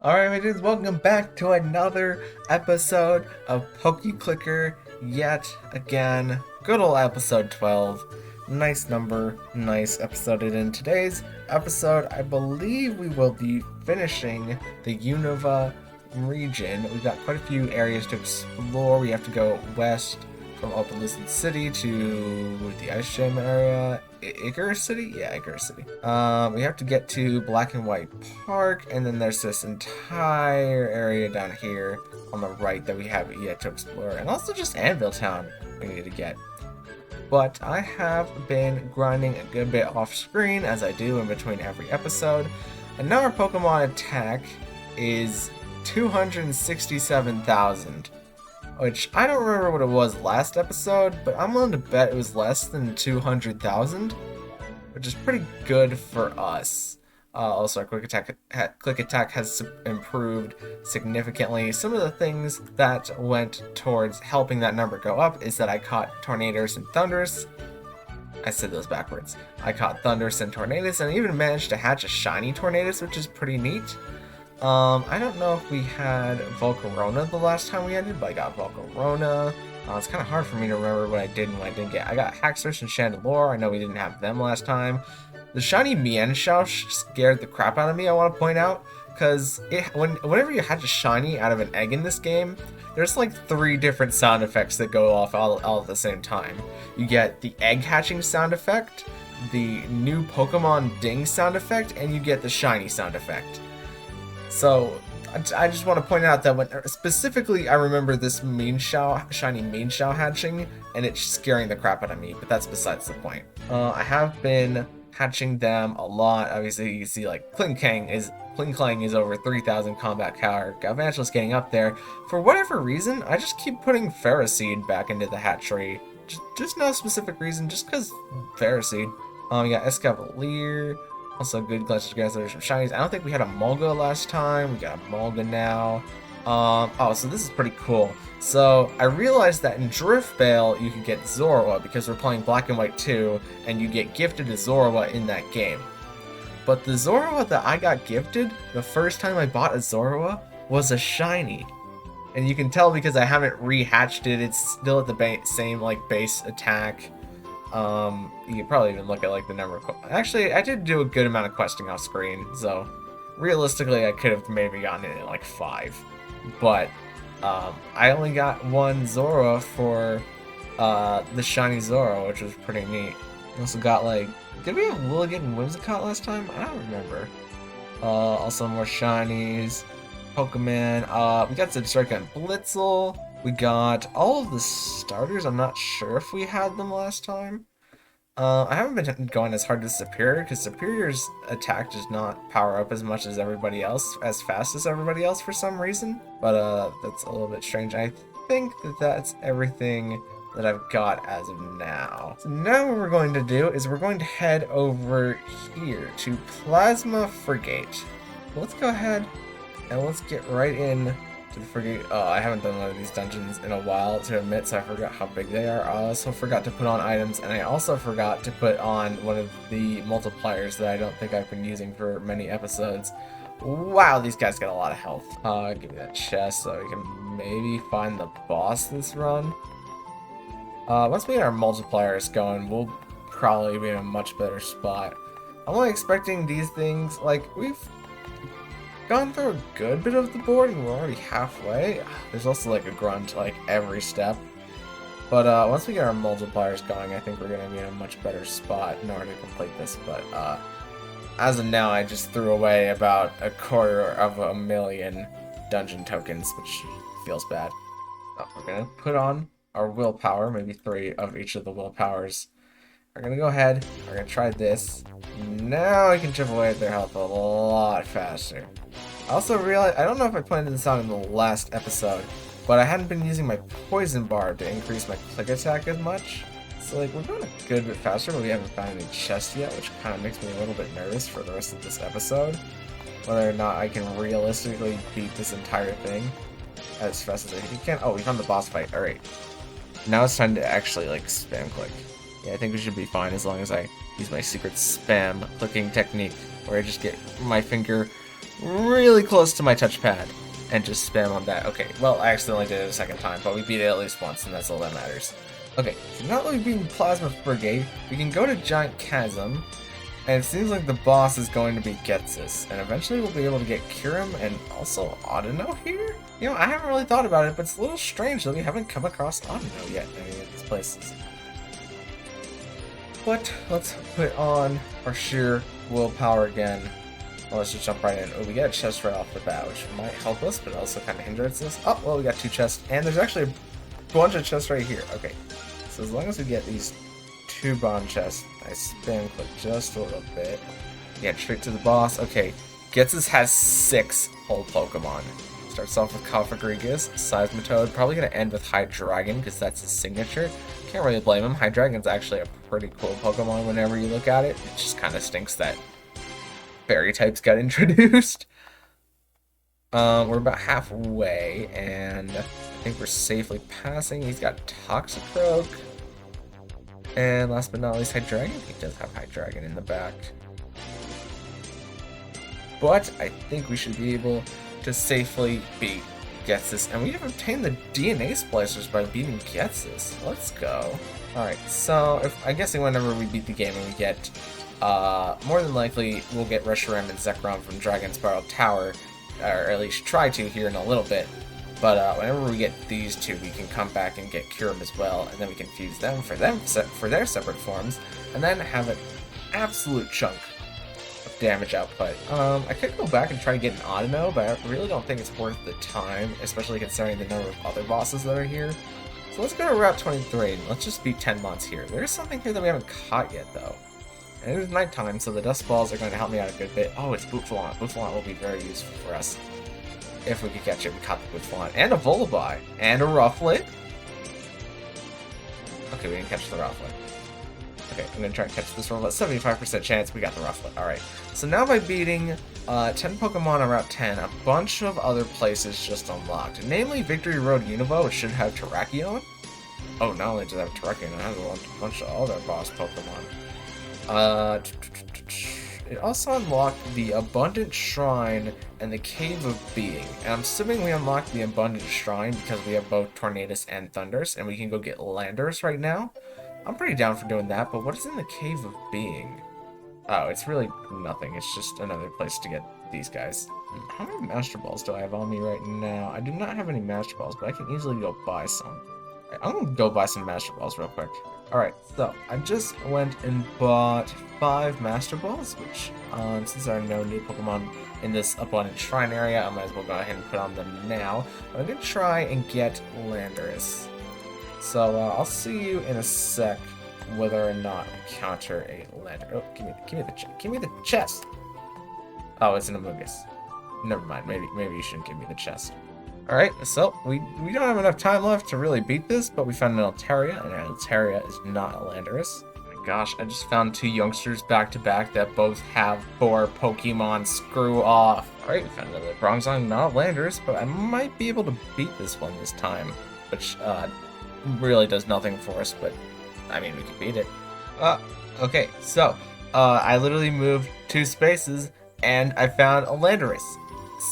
Alright, my dudes, welcome back to another episode of Pokeclicker yet again. Good old episode 12. Nice number, nice episode. And in today's episode, I believe we will be finishing the Unova region. We've got quite a few areas to explore. We have to go west from Opelucid City to the Ice Gym area. Icarus City? Yeah, Icarus City. We have to get to Black and White Park, and then there's this entire area down here on the right that we have yet to explore, and also just Anvil Town we need to get. But I have been grinding a good bit off screen, as I do in between every episode, and now our Pokemon attack is 267,000. Which, I don't remember what it was last episode, but I'm willing to bet it was less than 200,000, which is pretty good for us. Also, our quick attack has improved significantly. Some of the things that went towards helping that number go up is that I caught Tornadus and Thundurus. I said those backwards. I caught Thundurus and Tornadus, and I even managed to hatch a shiny Tornadus, which is pretty neat. I don't know if we had Volcarona the last time we ended, but I got Volcarona. It's kind of hard for me to remember what I did and what I didn't get. I got Haxorus and Chandelure. I know we didn't have them last time. The shiny Mienshao scared the crap out of me, I want to point out, because whenever you hatch a shiny out of an egg in this game, there's like 3 different sound effects that go off all at the same time. You get the egg hatching sound effect, the new Pokemon ding sound effect, and you get the shiny sound effect. So, I just want to point out that specifically I remember this shiny Mienshao hatching, and it's scaring the crap out of me, but that's besides the point. I have been hatching them a lot. Obviously, you see like Klinklang is over 3,000 combat power. Galvantula's getting up there. For whatever reason, I just keep putting Ferroseed back into the hatchery. Just no specific reason, just because Ferroseed. We got Escavalier. Also good clutch together, some shinies. I don't think we had a Mulga last time. We got a Mulga now. Oh, so this is pretty cool. So I realized that in Driftvale you could get Zorua because we're playing Black and White 2, and you get gifted a Zorua in that game. But the Zorua that I got gifted the first time I bought a Zorua was a shiny. And you can tell because I haven't rehatched it. It's still at the same like base attack. You could probably even look at like the number of actually I did do a good amount of questing off screen, so realistically I could have maybe gotten it at like 5, but I only got 1 Zorua for the shiny Zorua, which was pretty neat. We also got like, did we have Willigan and Whimsicott last time? I don't remember. Also more shinies, Pokemon. We got Zedstrike and Blitzel. We got all of the starters. I'm not sure if we had them last time. I haven't been going as hard as Superior, because Superior's attack does not power up as much as everybody else, as fast as everybody else for some reason. But that's a little bit strange. I think that that's everything that I've got as of now. So now what we're going to do is we're going to head over here to Plasma Frigate. Let's go ahead and let's get right in to the Frigate. Oh, I haven't done one of these dungeons in a while to admit, so I forgot how big they are. I also forgot to put on items, and I also forgot to put on one of the multipliers that I don't think I've been using for many episodes. Wow, these guys got a lot of health. Give me that chest so we can maybe find the boss this run. Once we get our multipliers going, we'll probably be in a much better spot. I'm only expecting these things, like, we've gone through a good bit of the board and we're already halfway. There's also like a grunt like every step. But once we get our multipliers going, I think we're going to be in a much better spot in order to complete this. But as of now, I just threw away about 250,000 dungeon tokens, which feels bad. We're going to put on our willpower, maybe 3 of each of the willpowers. We're going to go ahead, we're going to try this. Now I can chip away at their health a lot faster. I also realized, I don't know if I pointed this out in the last episode, but I hadn't been using my poison bar to increase my click attack as much. So like, we're going a good bit faster, but we haven't found any chests yet, which kind of makes me a little bit nervous for the rest of this episode. Whether or not I can realistically beat this entire thing as fast as I can. Oh, we found the boss fight, alright. Now it's time to actually like spam click. Yeah, I think we should be fine as long as I use my secret spam clicking technique, where I just get my finger really close to my touchpad and just spam on that. Okay, well, I accidentally did it a second time, but we beat it at least once, and that's all that matters. Okay, so now that we've beaten Plasma Brigade, we can go to Giant Chasm, and it seems like the boss is going to be Getsis, and eventually we'll be able to get Kyurem and also Audino here? You know, I haven't really thought about it, but it's a little strange that we haven't come across Audino yet in any of these places. But let's put on our sheer willpower again. Well, let's just jump right in. Oh, we got a chest right off the bat, which might help us, but also kind of hinders us. Oh, well, we got 2 chests, and there's actually a bunch of chests right here. Okay, so as long as we get these 2 bond chests, I spam click just a little bit. Get straight to the boss. Okay, Getsis has 6 whole Pokemon. Starts off with Cofagrigus, Seismitoad, probably going to end with Hydreigon because that's his signature. Can't really blame him. Hydreigon's actually a pretty cool Pokemon whenever you look at it. It just kind of stinks that fairy types got introduced. We're about halfway, and I think we're safely passing. He's got Toxicroak. And last but not least, Hydreigon. He does have Hydreigon in the back. But I think we should be able to safely beat Getsis. And we have obtained the DNA splicers by beating Getsis. Let's go. Alright, so I'm guessing whenever we beat the game and we get, more than likely, we'll get Reshiram and Zekrom from Dragon Spiral Tower, or at least try to here in a little bit. But whenever we get these 2, we can come back and get Kyurem as well, and then we can fuse them for their separate forms, and then have an absolute chunk of damage output. I could go back and try to get an Audino, but I really don't think it's worth the time, especially considering the number of other bosses that are here. So let's go to Route 23, and let's just beat 10 months here. There's something here that we haven't caught yet, though. And it is nighttime, so the dust balls are going to help me out a good bit. Oh, it's Bootflant. Bootflant will be very useful for us. If we could catch it, we caught the Bootflant. And a Volibile. And a Rufflet. Okay, we didn't catch the Rufflet. Okay, I'm going to try and catch this Rufflet. 75% chance we got the Rufflet. Alright, so now by beating 10 Pokemon on Route 10, a bunch of other places just unlocked. Namely, Victory Road Unova, which should have Terrakion. Oh, not only does it have Terrakion, it has a bunch of other boss Pokemon. It also unlocked the Abundant Shrine and the Cave of Being. And I'm assuming we unlocked the Abundant Shrine because we have both Tornadus and Thundurus, and we can go get Landorus right now. I'm pretty down for doing that, but what is in the Cave of Being? Oh, it's really nothing. It's just another place to get these guys. How many Master Balls do I have on me right now? I do not have any Master Balls, but I can easily go buy some. I'm gonna go buy some Master Balls real quick. Alright, so I just went and bought 5 Master Balls, which, since there are no new Pokemon in this Abundant Shrine area, I might as well go ahead and put on them now. But I'm gonna try and get Landorus. So, I'll see you in a sec whether or not I counter a Landorus. Oh, give me the chest! Oh, it's an Amogus. Never mind, maybe you shouldn't give me the chest. Alright, so we don't have enough time left to really beat this, but we found an Altaria, and an Altaria is not a Landorus. Oh my gosh, I just found 2 youngsters back to back that both have 4 Pokemon. Screw off. Alright, we found another Bronzong, not a Landorus, but I might be able to beat this one this time, which really does nothing for us, but I mean, we can beat it. Okay, so I literally moved 2 spaces, and I found a Landorus.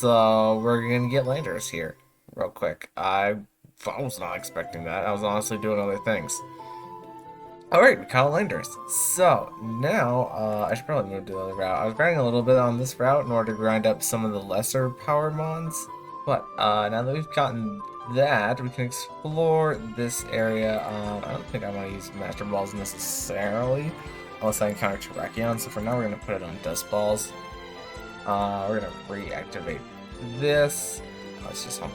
So we're gonna get Landorus here real quick. I was not expecting that. I was honestly doing other things. Alright, we caught Landorus. So now I should probably move to the other route. I was grinding a little bit on this route in order to grind up some of the lesser power mons. But now that we've gotten that, we can explore this area. I don't think I want to use Master Balls necessarily, unless I encounter Terrakion. So for now, we're gonna put it on Dust Balls. We're gonna reactivate this. Let's just jump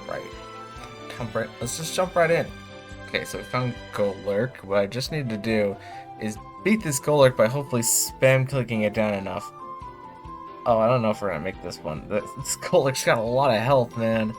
right in. Okay, so we found Golurk. What I just need to do is beat this Golurk by hopefully spam clicking it down enough. Oh, I don't know if we're gonna make this one. This Golurk's got a lot of health, man.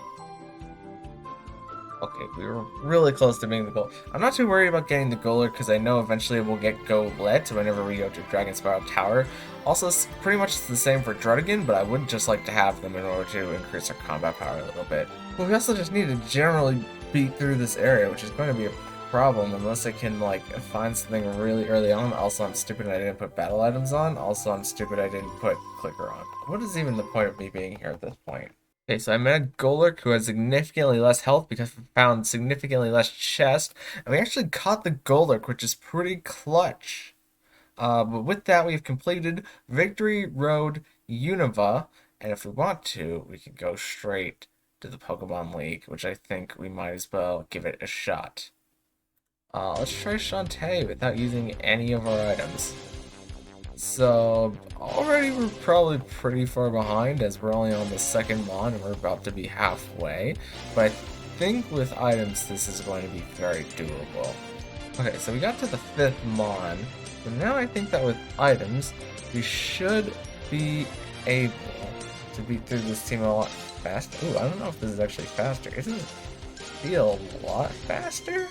Okay, we were really close to being the goal. I'm not too worried about getting the Golurk because I know eventually we'll get Let whenever we go to Dragon Spiral Tower. Also, it's pretty much the same for Druddigon, but I would just like to have them in order to increase our combat power a little bit. But we also just need to generally beat through this area, which is going to be a problem unless I can, like, find something really early on. Also, I'm stupid I didn't put battle items on. Also, I'm stupid I didn't put clicker on. What is even the point of me being here at this point? Okay, so I met a Golurk who has significantly less health because we found significantly less chest. And we actually caught the Golurk, which is pretty clutch. But with that, we've completed Victory Road Unova. And if we want to, we can go straight to the Pokemon League, which I think we might as well give it a shot. Let's try Shantae without using any of our items. So, already we're probably pretty far behind as we're only on the second mon and we're about to be halfway. But I think with items, this is going to be very doable. Okay, so we got to the 5th mon. So now I think that with items, we should be able to beat through this team a lot faster. Ooh, I don't know if this is actually faster. It doesn't feel a lot faster?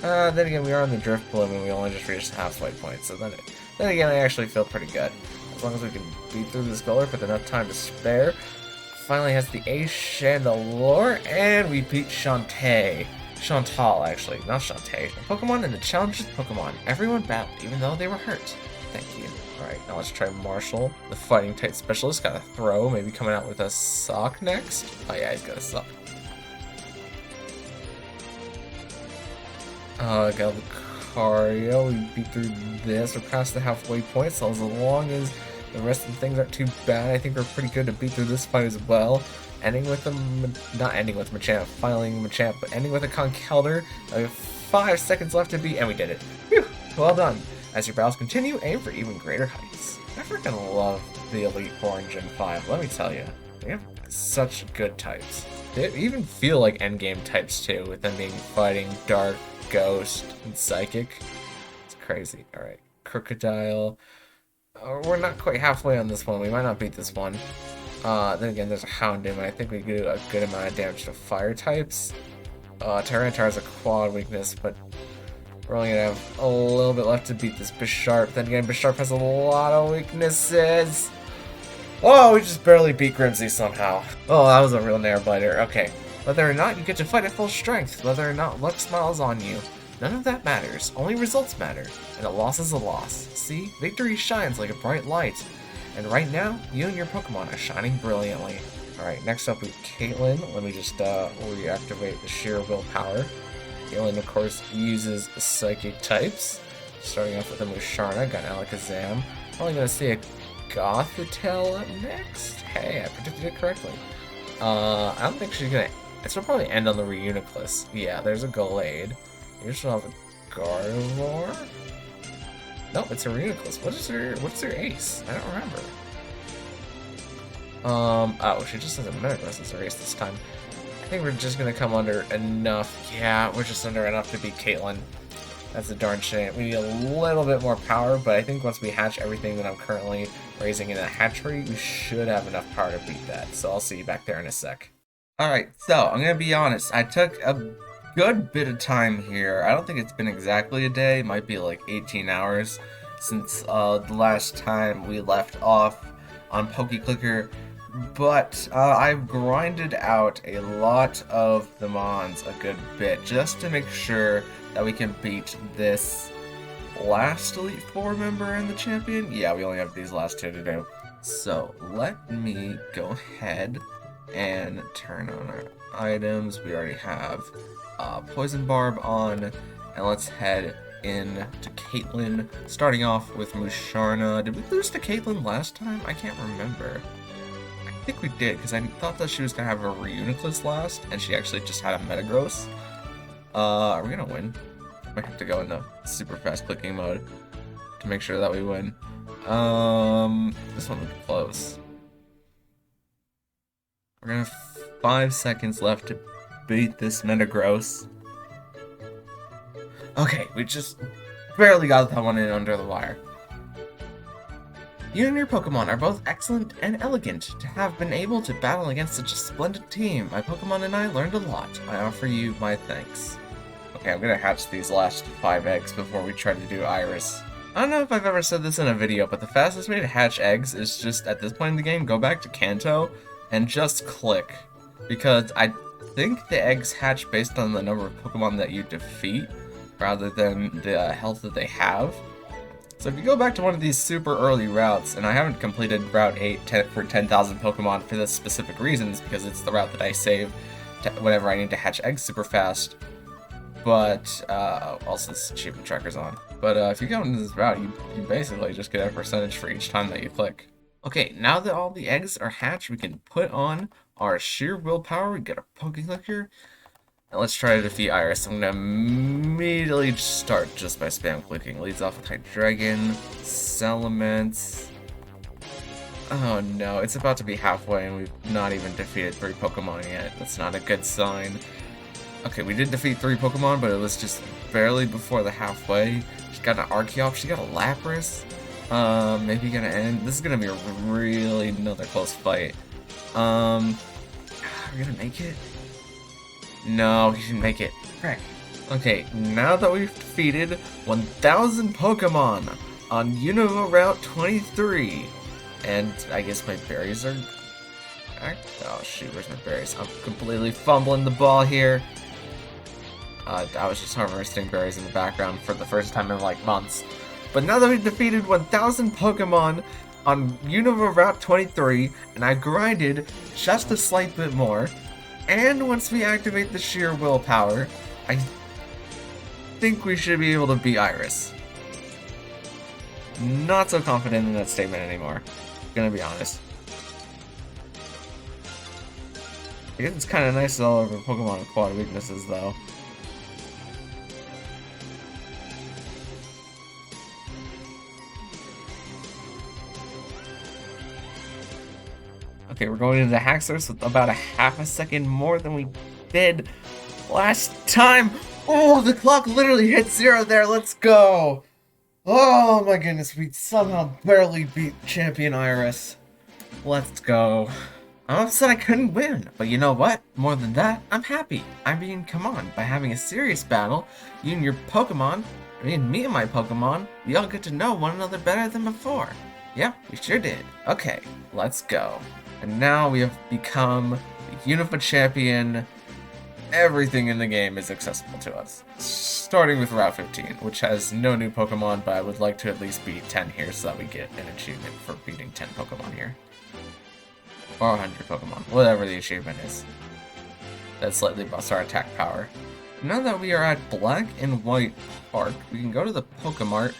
Then again, we are on the Drift Bloom and we only just reached the halfway point, so then again, I actually feel pretty good. As long as we can beat through this Golurk with enough time to spare. Finally has the Ace Chandelure, and we beat Shantae. Chantal, actually, not Shantae. A Pokemon in the Challenges Pokemon. Everyone battled, even though they were hurt. Thank you. Alright, now let's try Marshall, the fighting type specialist. Got a Throh, maybe coming out with a Sock next. Oh yeah, he's got a Sock. Got Lucario, we beat through this, we're past the halfway point, so as long as the rest of the things aren't too bad, I think we're pretty good to beat through this fight as well. Ending with not ending with Machamp, filing Machamp, but ending with a Conkeldurr. We have 5 seconds left to beat, and we did it. Whew, well done. As your battles continue, aim for even greater heights. I freaking love the Elite Four and Gen 5, let me tell you. They have such good types. They even feel like endgame types too, with them being fighting Dark, Ghost, and Psychic. It's crazy. Alright, Krookodile. We're not quite halfway on this one. We might not beat this one. Then again, there's a Houndoom, and I think we do a good amount of damage to fire types. Tyranitar has a quad weakness, but we're only gonna have a little bit left to beat this Bisharp. Then again, Bisharp has a lot of weaknesses. Whoa, we just barely beat Grimsy somehow. Oh, that was a real nair biter. Okay. Whether or not you get to fight at full strength, whether or not luck smiles on you, none of that matters. Only results matter. And a loss is a loss. See? Victory shines like a bright light. And right now, you and your Pokemon are shining brilliantly. Alright, next up we have Caitlyn. Let me just reactivate the sheer willpower. Caitlyn, of course, uses Psychic types. Starting off with a Musharna, got an Alakazam. Probably gonna see a Gothitelle up next. Hey, I predicted it correctly. I don't think she's gonna... It'll probably end on the Reuniclus. Yeah, there's a Gallade. You should have a Gardevoir? Nope, it's a Reuniclus. What's her ace? I don't remember. Oh, she just has a Metagross as her ace this time. I think we're just gonna come under enough. Yeah, we're just under enough to beat Caitlyn. That's a darn shame. We need a little bit more power, but I think once we hatch everything that I'm currently raising in a hatchery, we should have enough power to beat that. So I'll see you back there in a sec. Alright, so I'm gonna be honest. I took a good bit of time here. I don't think it's been exactly a day. It might be like 18 hours since the last time we left off on Pokeclicker. But I've grinded out a lot of the mons a good bit just to make sure that we can beat this last Elite Four member in the champion. Yeah, we only have these last two to do. So let me go ahead and turn on our items. We already have Poison Barb on, and let's head in to Caitlyn, starting off with Musharna. Did we lose to Caitlyn last time? I can't remember. I think we did, because I thought that she was going to have a Reuniclus last, and she actually just had a Metagross. Are we going to win? Might have to go into super fast clicking mode to make sure that we win. This one looked close. We're going to have 5 seconds left to beat this Metagross. Okay, we just barely got that one in under the wire. You and your Pokemon are both excellent and elegant. To have been able to battle against such a splendid team, my Pokemon and I learned a lot. I offer you my thanks. Okay, I'm gonna hatch these last 5 eggs before we try to do Iris. I don't know if I've ever said this in a video, but the fastest way to hatch eggs is just, at this point in the game, go back to Kanto and just click. Because I think the eggs hatch based on the number of Pokemon that you defeat, rather than the health that they have. So if you go back to one of these super early routes, and I haven't completed Route 8 for 10,000 Pokemon for this specific reasons, because it's the route that I save whenever I need to hatch eggs super fast, but also this achievement tracker's on. But if you go into this route, you basically just get a percentage for each time that you click. Okay, now that all the eggs are hatched, we can put on our sheer willpower, we get a Pokeclicker, and let's try to defeat Iris. I'm gonna immediately start just by spam clicking. Leads off with Hydreigon, Salamence. Oh no, it's about to be halfway and we've not even defeated 3 Pokemon yet. That's not a good sign. Okay, we did defeat 3 Pokemon, but it was just barely before the halfway. She's got an Archeops, she got a Lapras. Maybe gonna end. This is gonna be a really another close fight. Are we gonna make it? No, we didn't make it. Frick. Okay, now that we've defeated 1,000 Pokemon on Unova Route 23, and I guess my berries are back. Oh shoot, where's my berries? I'm completely fumbling the ball here. I was just harvesting berries in the background for the first time in like months. But now that we've defeated 1,000 Pokemon on Unova Route 23, and I grinded just a slight bit more, and once we activate the sheer willpower, I think we should be able to beat Iris. Not so confident in that statement anymore, gonna be honest. I guess it's kind of nice that all of our Pokemon have quad weaknesses though. Okay, we're going into the Haxorus with about a half a second more than we did last time. Oh, the clock literally hit 0 there. Let's go. Oh my goodness, we somehow barely beat Champion Iris. Let's go. I'm upset I couldn't win, but you know what? More than that, I'm happy. I mean, come on, by having a serious battle, you and your Pokemon, me and my Pokemon, we all get to know one another better than before. Yep, we sure did. Okay, let's go. And now we have become the Unova champion. Everything in the game is accessible to us. Starting with Route 15, which has no new Pokemon, but I would like to at least beat 10 here so that we get an achievement for beating 10 Pokemon here. Or 100 Pokemon, whatever the achievement is. That slightly buffs our attack power. Now that we are at Black and White Park, we can go to the Pokemart,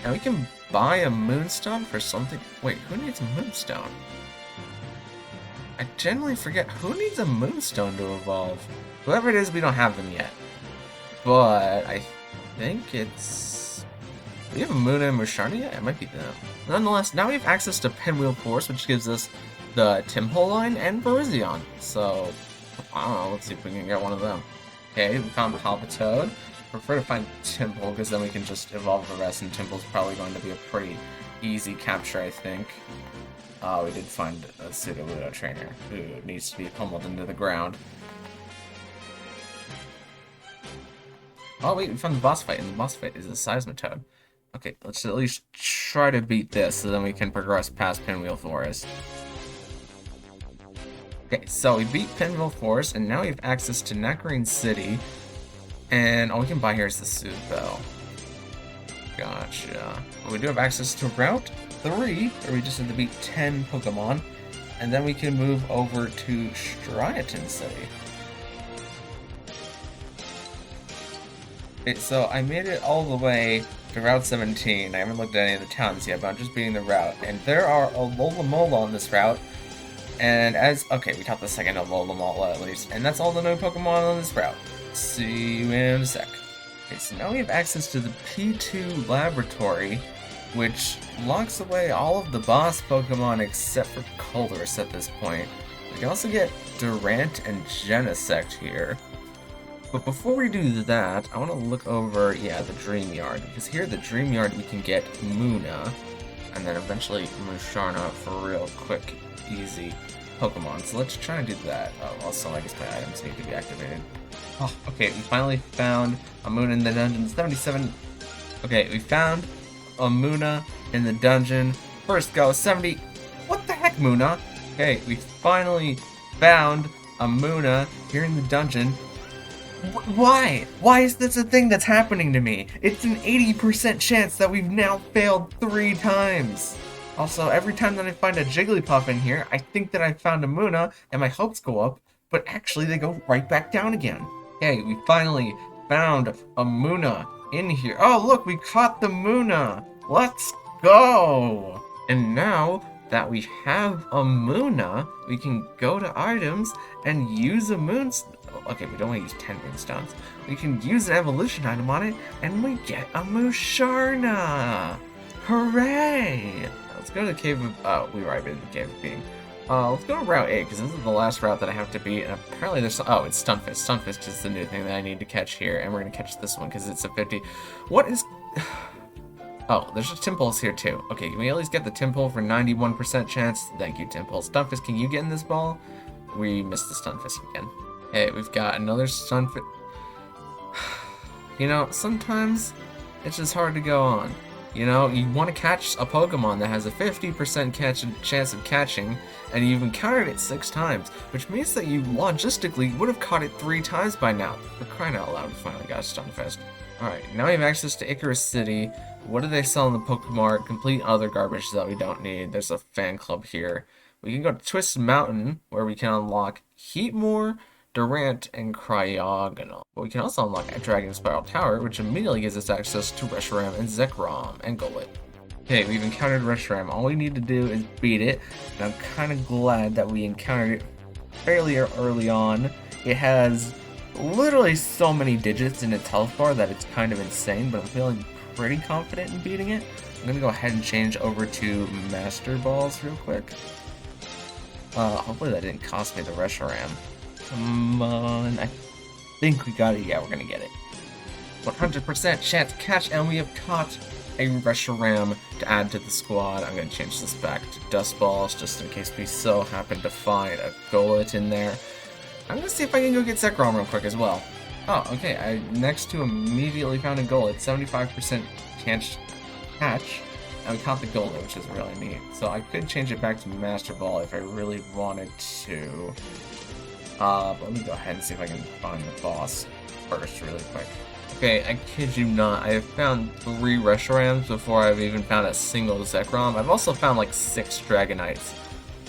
and we can buy a Moonstone for something. Wait, who needs a Moonstone? I generally forget who needs a Moonstone to evolve. Whoever it is, we don't have them yet. But I think it's... Do we have a Munna and Musharna yet? It might be them. Nonetheless, now we have access to Pinwheel Force, which gives us the Tympole line and Virizion. So, I don't know, let's see if we can get one of them. Okay, we found Palpitoad. Prefer to find Tympole, because then we can just evolve the rest, and Tymple's probably going to be a pretty easy capture, I think. We did find a Pseudo-Ludo trainer who needs to be pummeled into the ground. Oh wait, we found the boss fight, and the boss fight is a Seismitoad. Okay, let's at least try to beat this, so then we can progress past Pinwheel Forest. Okay, so we beat Pinwheel Forest, and now we have access to Nakarine City, and all we can buy here is the Soothe-Bell. Gotcha. Well, we do have access to Route 3, where we just have to beat 10 Pokemon, and then we can move over to Striaton City. Okay, so I made it all the way to Route 17. I haven't looked at any of the towns yet, but I'm just beating the route. And there are Alola on this route, and okay, we caught the second Alola at least, and that's all the known Pokemon on this route. See you in a sec. Okay, so now we have access to the P2 laboratory, which locks away all of the boss Pokemon except for Colress at this point. We can also get Durant and Genesect here. But before we do that, I want to look over, the Dream Yard. Because here at the Dream Yard we can get Munna, and then eventually Musharna for real quick, easy Pokemon. So let's try and do that. Oh, also I guess my items need to be activated. Oh, okay, we finally found a Munna in the dungeon. 77. Okay, we found a Munna in the dungeon. First go, 70. What the heck, Munna? Okay, we finally found Amuna here in the dungeon. Why? Why is this a thing that's happening to me? It's an 80% chance that we've now failed 3 times. Also, every time that I find a Jigglypuff in here, I think that I found a Muna, and my hopes go up, but actually they go right back down again. Okay, we finally found a Muna in here. Oh, look, we caught the Muna. Let's go. And now that we have a Muna, we can go to items and use a Moonstone. Okay, we don't want to use 10 Moonstones. We can use an evolution item on it, and we get a Musharna. Hooray! Let's go to the Cave of... Oh, we arrived in the Cave of Being. Let's go to Route 8, because this is the last route that I have to beat, and apparently there's... Oh, it's Stunfisk. Stunfisk is the new thing that I need to catch here, and we're going to catch this one, because it's a 50. What is... Oh, there's just Timples here, too. Okay, can we at least get the Timple for 91% chance? Thank you, Timples. Stunfisk, can you get in this ball? We missed the Stunfisk again. Hey, we've got another Stunfisk. You know, sometimes it's just hard to go on. You know, you want to catch a Pokemon that has a 50% chance of catching, and you've encountered it 6 times, which means that you logistically would have caught it 3 times by now. For crying out loud, we finally got a Stunfisk. Alright, now we have access to Icarus City. What do they sell in the Pokemart? Complete other garbage that we don't need. There's a fan club here. We can go to Twisted Mountain, where we can unlock Heatmore, Durant, and Cryogonal. But we can also unlock a Dragon Spiral Tower, which immediately gives us access to Reshiram and Zekrom and Golurk. Okay, we've encountered Reshiram. All we need to do is beat it, and I'm kind of glad that we encountered it fairly early on. It has literally so many digits in its health bar that it's kind of insane, but I'm feeling pretty confident in beating it. I'm going to go ahead and change over to Master Balls real quick. Hopefully that didn't cost me the Reshiram. Come on, I think we got it. Yeah, we're gonna get it. 100% chance to catch, and we have caught a Reshiram to add to the squad. I'm gonna change this back to Dust Balls, just in case we so happen to find a Golett in there. I'm gonna see if I can go get Zekrom real quick as well. Oh, okay, I next to immediately found a Golett, 75% chance to catch, and we caught the Golett, which is really neat. So I could change it back to Master Ball if I really wanted to. But let me go ahead and see if I can find the boss first really quick. Okay, I kid you not, I have found 3 Reshirams before I've even found a single Zekrom. I've also found like 6 Dragonites.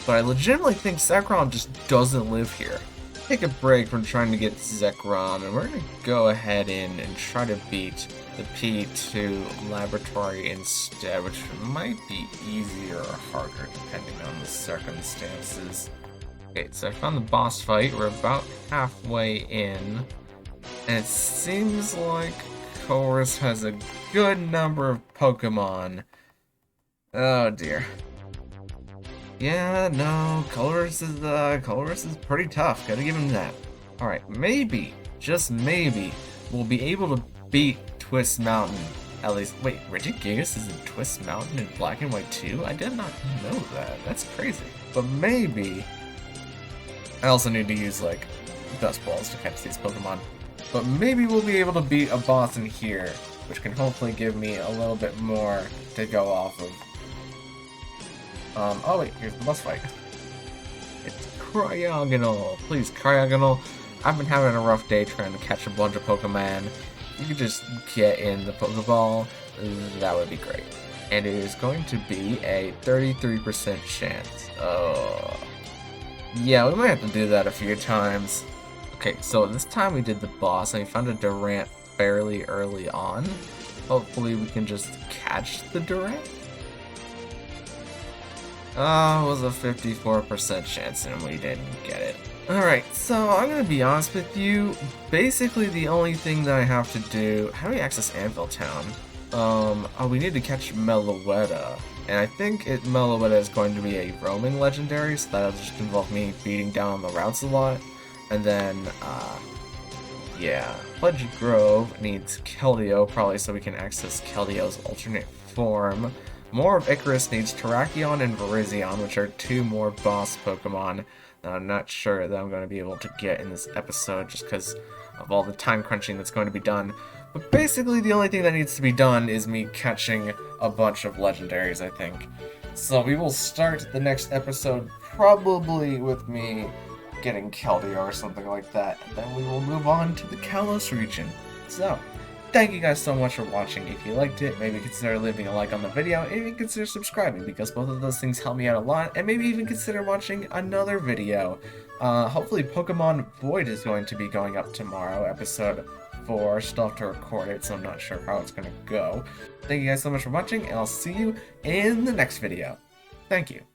But I legitimately think Zekrom just doesn't live here. Take a break from trying to get Zekrom, and we're going to go ahead and try to beat the P2 Laboratory instead, which might be easier or harder depending on the circumstances. Okay, so I found the boss fight. We're about halfway in, and it seems like Colress has a good number of Pokemon. Oh dear. Yeah, no, Colress is pretty tough. Gotta give him that. All right, maybe, just maybe, we'll be able to beat Twist Mountain. At least, wait, Regigigas is in Twist Mountain in Black and White too? I did not know that. That's crazy. But maybe. I also need to use, like, Dust Balls to catch these Pokemon. But maybe we'll be able to beat a boss in here, which can hopefully give me a little bit more to go off of. Oh wait, here's the boss fight. It's Cryogonal. Please, Cryogonal. I've been having a rough day trying to catch a bunch of Pokemon. If you could just get in the Pokeball, that would be great. And it is going to be a 33% chance. Oh. Yeah, we might have to do that a few times. Okay, so this time we did the boss, and we found a Durant fairly early on. Hopefully we can just catch the Durant. Oh, it was a 54% chance, and we didn't get it. Alright, so I'm gonna be honest with you. Basically, the only thing that I have to do... How do we access Anvil Town? Oh, we need to catch Meloetta. And I think Meloetta is going to be a roaming legendary, so that'll just involve me beating down on the routes a lot. And then, yeah. Pledge Grove needs Keldeo, probably so we can access Keldeo's alternate form. More of Icarus needs Terrakion and Virizion, which are 2 more boss Pokemon that I'm not sure that I'm going to be able to get in this episode, just because of all the time crunching that's going to be done. But basically, the only thing that needs to be done is me catching a bunch of legendaries, I think. So we will start the next episode probably with me getting Keldeo or something like that, and then we will move on to the Kalos region. So, thank you guys so much for watching. If you liked it, maybe consider leaving a like on the video, and even consider subscribing, because both of those things help me out a lot, and maybe even consider watching another video. Hopefully Pokemon Void is going to be going up tomorrow, episode 4. Still have to record it, so I'm not sure how it's going to go. Thank you guys so much for watching, and I'll see you in the next video. Thank you.